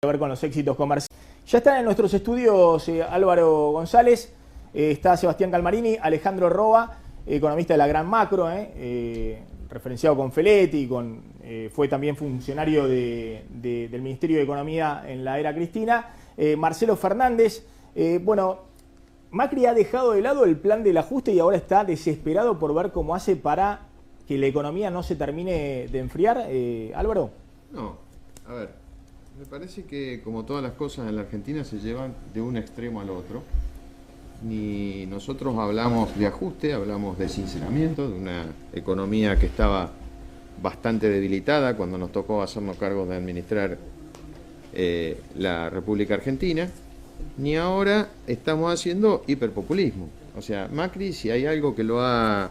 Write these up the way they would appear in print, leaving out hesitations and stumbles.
Que ver con los éxitos comerciales. Ya están en nuestros estudios Álvaro González, está Sebastián Calmarini, Alejandro Roa, economista de la Gran Macro, referenciado con Feletti, fue también funcionario del Ministerio de Economía en la era Cristina, Marcelo Fernández. Bueno, Macri ha dejado de lado el plan del ajuste y ahora está desesperado por ver cómo hace para que la economía no se termine de enfriar. Álvaro. No, a ver, me parece que como todas las cosas en la Argentina se llevan de un extremo al otro. Ni nosotros hablamos de ajuste, hablamos de sinceramiento, de una economía que estaba bastante debilitada cuando nos tocó hacernos cargo de administrar la República Argentina, ni ahora estamos haciendo hiperpopulismo. O sea, Macri, si hay algo que lo ha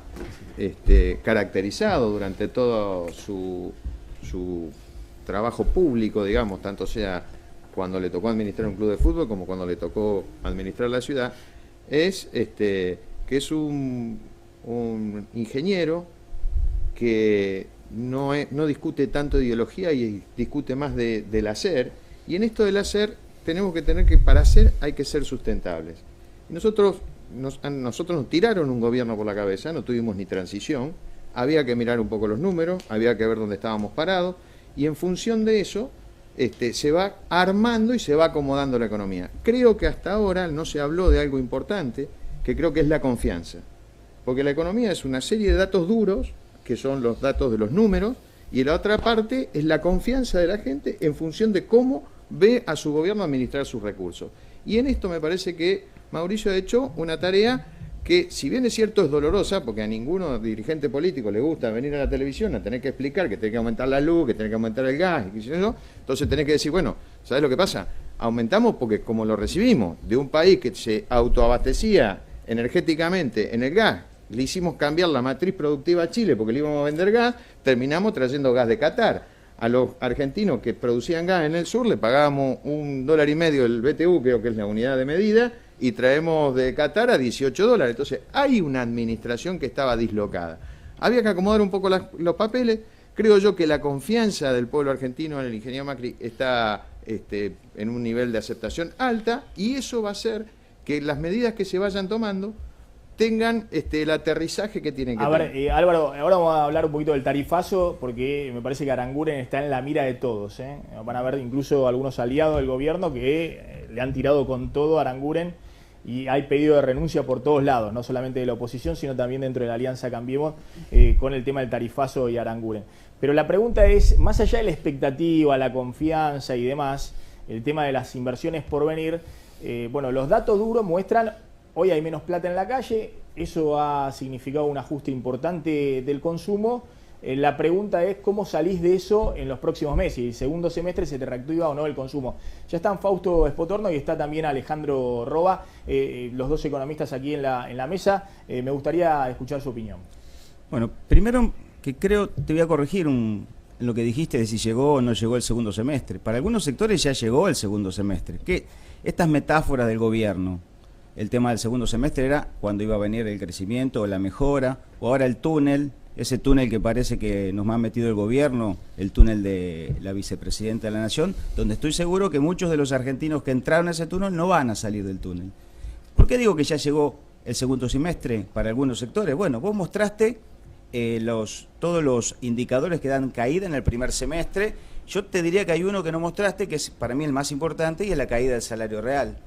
caracterizado durante todo su trabajo público, digamos, tanto sea cuando le tocó administrar un club de fútbol como cuando le tocó administrar la ciudad, es que es un ingeniero que no discute tanto de ideología y discute más del hacer, y en esto del hacer tenemos que tener que, para hacer hay que ser sustentables. Y nosotros nos tiraron un gobierno por la cabeza, no tuvimos ni transición, había que mirar un poco los números, había que ver dónde estábamos parados, y en función de eso se va armando y se va acomodando la economía. Creo que hasta ahora no se habló de algo importante, que creo que es la confianza. Porque la economía es una serie de datos duros, que son los datos de los números, y la otra parte es la confianza de la gente en función de cómo ve a su gobierno administrar sus recursos. Y en esto me parece que Mauricio ha hecho una tarea que, si bien es cierto, es dolorosa, porque a ninguno dirigente político le gusta venir a la televisión a tener que explicar que tiene que aumentar la luz, que tiene que aumentar el gas, y qué sé yo. Entonces tenés que decir, bueno, ¿sabés lo que pasa? Aumentamos porque como lo recibimos de un país que se autoabastecía energéticamente en el gas, le hicimos cambiar la matriz productiva a Chile porque le íbamos a vender gas, terminamos trayendo gas de Qatar. A los argentinos que producían gas en el sur le pagábamos $1.50 el BTU, creo que es la unidad de medida, y traemos de Qatar a $18. Entonces hay una administración que estaba dislocada. Había que acomodar un poco los papeles. Creo yo que la confianza del pueblo argentino en el ingeniero Macri está en un nivel de aceptación alta, y eso va a hacer que las medidas que se vayan tomando tengan el aterrizaje que tienen que tener. A ver, Álvaro, ahora vamos a hablar un poquito del tarifazo, porque me parece que Aranguren está en la mira de todos. Van a ver incluso algunos aliados del gobierno que le han tirado con todo a Aranguren, y hay pedido de renuncia por todos lados, no solamente de la oposición, sino también dentro de la Alianza Cambiemos, con el tema del tarifazo y Aranguren. Pero la pregunta es, más allá de la expectativa, la confianza y demás, el tema de las inversiones por venir, bueno, los datos duros muestran: hoy hay menos plata en la calle, eso ha significado un ajuste importante del consumo. La pregunta es cómo salís de eso en los próximos meses. ¿El segundo semestre se te reactiva o no el consumo? Ya están Fausto Espotorno y está también Alejandro Roa, los dos economistas aquí en la mesa. Me gustaría escuchar su opinión. Bueno, primero que creo, te voy a corregir en lo que dijiste de si llegó o no llegó el segundo semestre. Para algunos sectores ya llegó el segundo semestre. Que estas metáforas del gobierno, el tema del segundo semestre era cuando iba a venir el crecimiento o la mejora, o ahora el túnel, ese túnel que parece que nos ha metido el gobierno, el túnel de la vicepresidenta de la Nación, donde estoy seguro que muchos de los argentinos que entraron a ese túnel no van a salir del túnel. ¿Por qué digo que ya llegó el segundo semestre para algunos sectores? Bueno, vos mostraste todos los indicadores que dan caída en el primer semestre. Yo te diría que hay uno que no mostraste, que es para mí el más importante, y es la caída del salario real.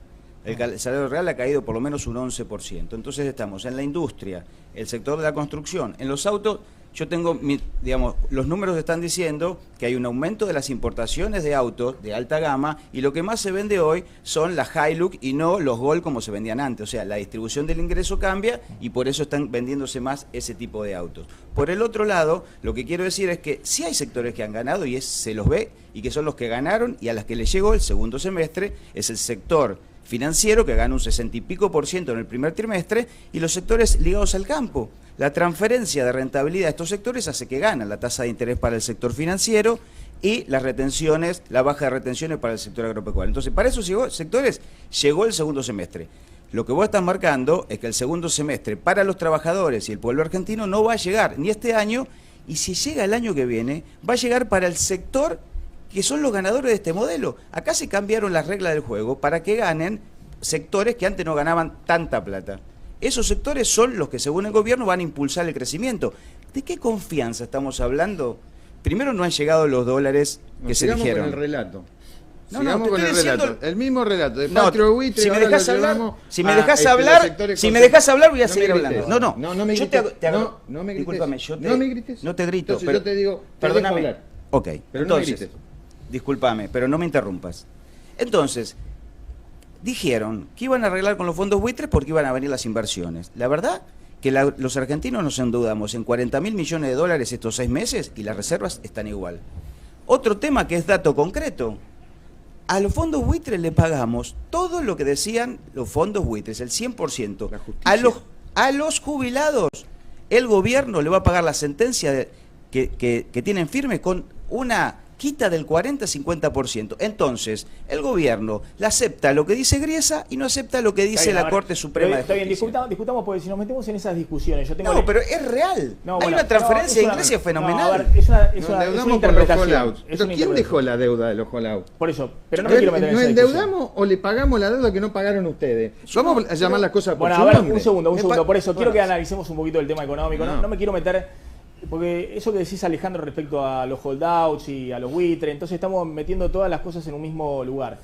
El salario real ha caído por lo menos un 11%. Entonces estamos en la industria, el sector de la construcción, en los autos. Yo tengo, digamos, los números están diciendo que hay un aumento de las importaciones de autos de alta gama, y lo que más se vende hoy son las Hilux y no los Gol como se vendían antes. O sea, la distribución del ingreso cambia y por eso están vendiéndose más ese tipo de autos. Por el otro lado, lo que quiero decir es que sí hay sectores que han ganado, y se los ve, y que son los que ganaron y a las que les llegó el segundo semestre. Es el sector financiero, que gana un 60 y pico % en el primer trimestre, y los sectores ligados al campo. La transferencia de rentabilidad de estos sectores hace que gana la tasa de interés para el sector financiero y las retenciones, la baja de retenciones para el sector agropecuario. Entonces, para esos sectores llegó el segundo semestre. Lo que vos estás marcando es que el segundo semestre para los trabajadores y el pueblo argentino no va a llegar ni este año, y si llega el año que viene, va a llegar para el sector que son los ganadores de este modelo. Acá se cambiaron las reglas del juego para que ganen sectores que antes no ganaban tanta plata. Esos sectores son los que, según el gobierno, van a impulsar el crecimiento. ¿De qué confianza estamos hablando? Primero, no han llegado los dólares que se dijeron. Con el relato. No, no, te estoy diciendo el mismo relato de Patrio Buitre. Si me dejas hablar, si me dejas hablar, voy a seguir hablando. No me grites. No me grites. Discúlpame, no me grites. No te grito. Entonces yo te digo, perdóname. Ok, pero entonces, no me grites. Discúlpame, pero no me interrumpas. Entonces, dijeron que iban a arreglar con los fondos buitres porque iban a venir las inversiones. La verdad que los argentinos nos endeudamos en 40.000 millones de dólares estos 6 meses y las reservas están igual. Otro tema que es dato concreto. A los fondos buitres le pagamos todo lo que decían los fondos buitres, el 100%. A los jubilados, el gobierno le va a pagar la sentencia que tienen firme con una quita del 40-50%. Entonces, el gobierno le acepta lo que dice Griesa y no acepta lo que dice la Corte Suprema de Justicia. Está bien, discutamos porque si nos metemos en esas discusiones... pero es real. Hay una transferencia de Grecia fenomenal. Es una interpretación. ¿Quién dejó la deuda de los hollout? Por eso, pero no me quiero meter en esa discusión. ¿Nos endeudamos o le pagamos la deuda que no pagaron ustedes? Vamos a llamar las cosas por su nombre. Un segundo. Por eso, quiero que analicemos un poquito el tema económico. No me quiero meter... Porque eso que decís, Alejandro, respecto a los holdouts y a los buitres, entonces estamos metiendo todas las cosas en un mismo lugar.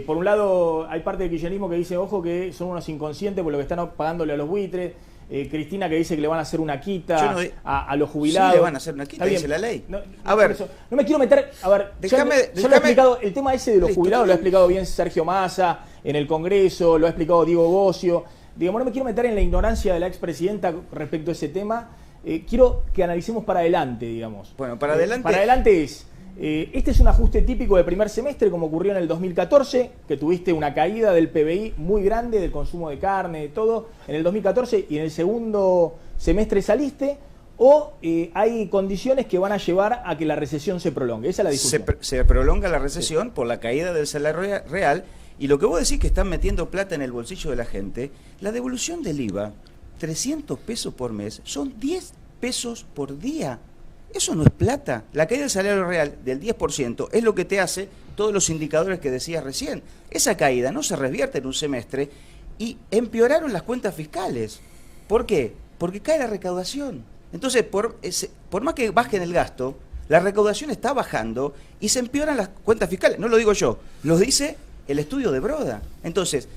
Por un lado, hay parte del kirchnerismo que dice, ojo, que son unos inconscientes por lo que están pagándole a los buitres. Cristina que dice que le van a hacer una quita a los jubilados. Sí, le van a hacer una quita, dice la ley. A ver, no me quiero meter... A ver, déjame lo he explicado, el tema ese de los jubilados lo ha explicado bien Sergio Massa en el Congreso, lo ha explicado Diego Bocio. Digamos, no me quiero meter en la ignorancia de la expresidenta respecto a ese tema. Quiero que analicemos para adelante, digamos. Bueno, para adelante. Para adelante es, este es un ajuste típico de primer semestre, como ocurrió en el 2014, que tuviste una caída del PBI muy grande, del consumo de carne, de todo, en el 2014, y en el segundo semestre saliste, o hay condiciones que van a llevar a que la recesión se prolongue. Esa es la discusión. Se prolonga la recesión por la caída del salario real, y lo que vos decís que están metiendo plata en el bolsillo de la gente, la devolución del IVA, 300 pesos por mes, son 10 pesos por día. Eso no es plata. La caída del salario real del 10% es lo que te hace todos los indicadores que decías recién. Esa caída no se revierte en un semestre y empeoraron las cuentas fiscales. ¿Por qué? Porque cae la recaudación. Entonces, por más que bajen el gasto, la recaudación está bajando y se empeoran las cuentas fiscales. No lo digo yo, lo dice el estudio de Broda. Entonces,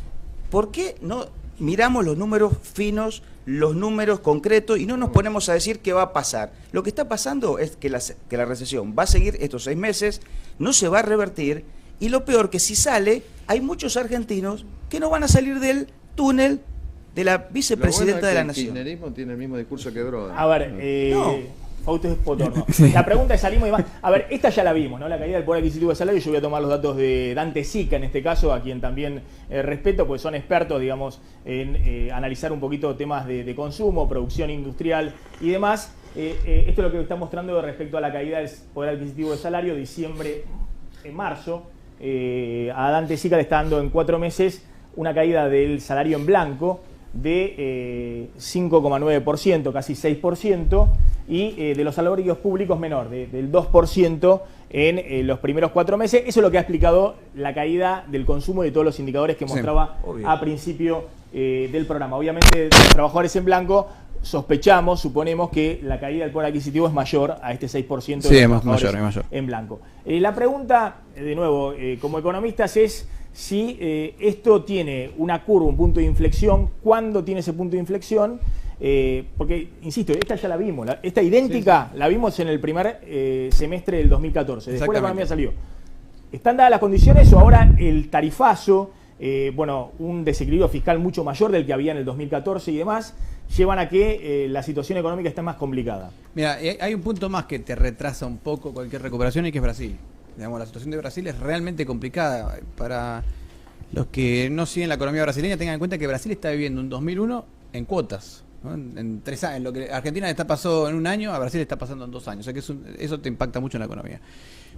¿por qué no miramos los números finos, los números concretos y no nos ponemos a decir qué va a pasar? Lo que está pasando es que la recesión va a seguir estos 6 meses, no se va a revertir y lo peor que si sale, hay muchos argentinos que no van a salir del túnel de la vicepresidenta de la Nación. El kirchnerismo tiene el mismo discurso que Broda. A ver, Fausto es Potorno. La pregunta es salimos y más. A ver, esta ya la vimos, ¿no? La caída del poder adquisitivo de salario. Yo voy a tomar los datos de Dante Sica, en este caso, a quien también respeto, pues son expertos, digamos, en analizar un poquito temas de consumo, producción industrial y demás. Esto es lo que está mostrando respecto a la caída del poder adquisitivo de salario, diciembre, en marzo. A Dante Sica le está dando en 4 meses una caída del salario en blanco de 5,9%, casi 6%, y de los salarios públicos menor, del 2% en los primeros 4 meses. Eso es lo que ha explicado la caída del consumo y de todos los indicadores que mostraba a principio del programa. Obviamente, de los trabajadores en blanco, suponemos que la caída del poder adquisitivo es mayor a este 6% de los trabajadores mayor. En blanco. La pregunta, de nuevo, como economistas es si esto tiene una curva, un punto de inflexión, ¿cuándo tiene ese punto de inflexión? Porque, insisto, esta ya la vimos, esta idéntica la vimos en el primer semestre del 2014, después la economía salió. ¿Están dadas las condiciones o ahora el tarifazo, un desequilibrio fiscal mucho mayor del que había en el 2014 y demás, llevan a que la situación económica esté más complicada? Mira, hay un punto más que te retrasa un poco cualquier recuperación y que es Brasil. Digamos, la situación de Brasil es realmente complicada. Para los que no siguen la economía brasileña, tengan en cuenta que Brasil está viviendo un 2001 en cuotas, ¿no? En 3 años. Lo que Argentina está pasando en 1 año, a Brasil está pasando en 2 años. O sea que eso te impacta mucho en la economía.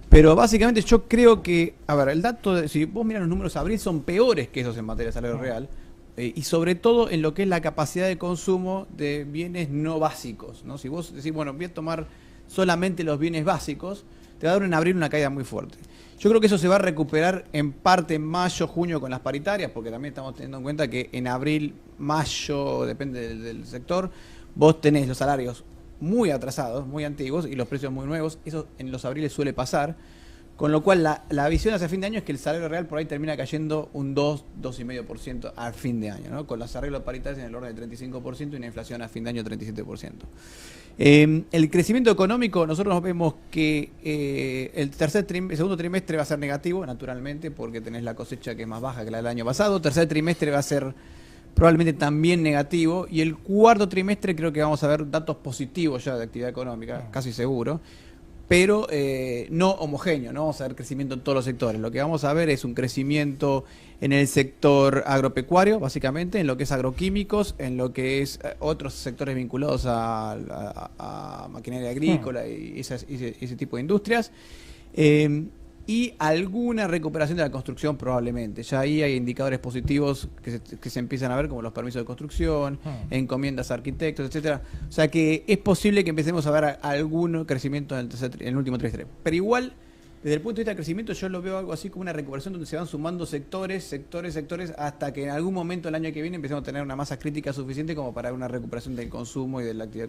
Pero básicamente yo creo que, a ver, el dato, si vos miras los números de abril, son peores que esos en materia de salario real. Y sobre todo en lo que es la capacidad de consumo de bienes no básicos, ¿no? Si vos decís, bueno, voy a tomar solamente los bienes básicos, te va a dar en abril una caída muy fuerte. Yo creo que eso se va a recuperar en parte en mayo, junio con las paritarias, porque también estamos teniendo en cuenta que en abril, mayo, depende del sector, vos tenés los salarios muy atrasados, muy antiguos, y los precios muy nuevos. Eso en los abriles suele pasar. Con lo cual, la visión hacia fin de año es que el salario real por ahí termina cayendo un 2,5% al fin de año, ¿no? Con los arreglos paritarios en el orden del 35% y una inflación a fin de año 37%. El crecimiento económico, nosotros vemos que el segundo trimestre va a ser negativo, naturalmente, porque tenés la cosecha que es más baja que la del año pasado. Tercer trimestre va a ser probablemente también negativo, y el cuarto trimestre creo que vamos a ver datos positivos ya de actividad económica, casi seguro, pero no homogéneo, no vamos a ver crecimiento en todos los sectores. Lo que vamos a ver es un crecimiento en el sector agropecuario, básicamente, en lo que es agroquímicos, en lo que es otros sectores vinculados a maquinaria agrícola y ese tipo de industrias. Y alguna recuperación de la construcción probablemente. Ya ahí hay indicadores positivos que se empiezan a ver, como los permisos de construcción, encomiendas a arquitectos, etcétera. O sea que es posible que empecemos a ver algún crecimiento en el último trimestre. Pero igual, desde el punto de vista del crecimiento, yo lo veo algo así como una recuperación donde se van sumando sectores, hasta que en algún momento el año que viene empecemos a tener una masa crítica suficiente como para una recuperación del consumo y de la actividad económica.